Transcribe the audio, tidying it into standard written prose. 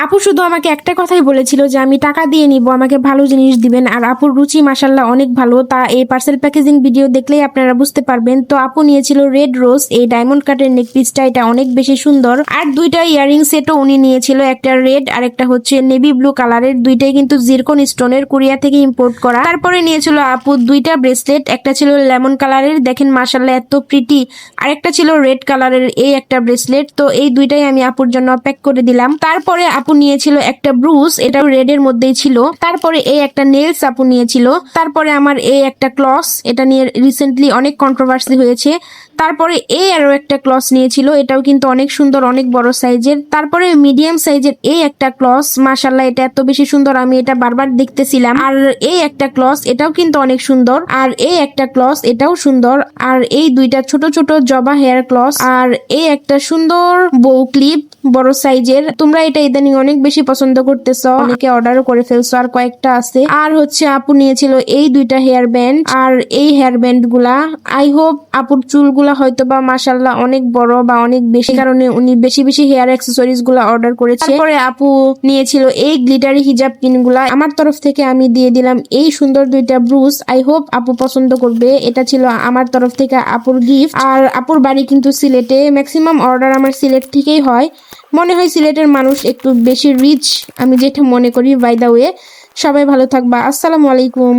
আপু শুধু আমাকে একটা কথাই বলেছিল যে আমি টাকা দিয়ে নিব, আমাকে ভালো জিনিস দিবেন। আর আপুর রুচি মাশাল্লাহ অনেক ভালো, তা এই পার্সেল প্যাকেজিং ভিডিও দেখলেই আপনারা বুঝতে পারবেন। তো আপু নিয়েছিল রেড রোজ, এই ডায়মন্ড কাটের নেক পিসটা, এটা অনেক বেশি সুন্দর। আর দুইটা ইয়ারিং সেটও উনি নিয়েছিল, একটা রেড আর একটা হচ্ছে নেভি ব্লু কালারের, দুইটাই কিন্তু জিরকন স্টোনের, কোরিয়া থেকে ইম্পোর্ট করা। তারপরে নিয়েছিল আপু দুইটা ব্রেসলেট, একটা ছিল লেমন কালারের, দেখেন মাশাল্লাহ এত প্রিটি, আর একটা ছিল রেড কালারের এই একটা ব্রেসলেট। তো এই দুইটাই আমি আপুর জন্য প্যাক করে দিলাম। তারপরে আপু নিয়েছিল একটা ব্রুজ, এটা রেড এর মধ্যেই ছিল। তারপরে এই একটা নেলস আপু নিয়েছিল। তারপরে আমার এই একটা ক্লস, এটা নিয়ে রিসেন্টলি অনেক কন্ট্রোভার্সি হয়েছে। তারপরে এই আরো একটা ক্লস নিয়েছিল, এটাও কিন্তু অনেক সুন্দর, অনেক বড় সাইজের। তারপরে মিডিয়াম সাইজের এই একটা ক্লস, মাশাল্লাহ এটা এত বেশি সুন্দর, আমি এটা বারবার দেখতেছিলাম। আর এই একটা ক্লস, এটাও কিন্তু অনেক সুন্দর। আর এই একটা ক্লস, এটাও সুন্দর। আর এই দুইটা ছোট ছোট জবা হেয়ার ক্লস, আর এই একটা সুন্দর বউ ক্লিপ বড় সাইজের। তোমরা এটা ইদানিং অনেক বেশি পছন্দ করতেছ, অনেকে অর্ডারও করে ফেলছো, আর কয়েকটা আছে। আর হচ্ছে আপু নিয়েছিল এই দুইটা হেয়ার ব্যান্ড, আর এই হেয়ার ব্যান্ড গুলা আই হোপ আপুর চুলগুলা হয়তো বা মাশাল্লাহ অনেক বড় বা অনেক বেশি, কারণে উনি বেশি বেশি হেয়ার অ্যাক্সেসরিজ গুলা অর্ডার করেছে। তারপরে আপু নিয়েছিল এই গ্লিটারি হিজাব পিন গুলা, আমার তরফ থেকে আমি দিয়ে দিলাম এই সুন্দর দুইটা ব্রুজ। আই হোপ আপু পছন্দ করবে, এটা ছিল আমার তরফ থেকে আপুর গিফট। আর আপুর বাড়ি কিন্তু সিলেটে, ম্যাক্সিমাম অর্ডার আমার সিলেট থেকেই হয়। মনে হয় সিলেটের মানুষ একটু বেশি রিচ, আমি যেটা মনে করি। বাই দা ওয়ে, সবাই ভালো থাকবা। আসসালামু আলাইকুম।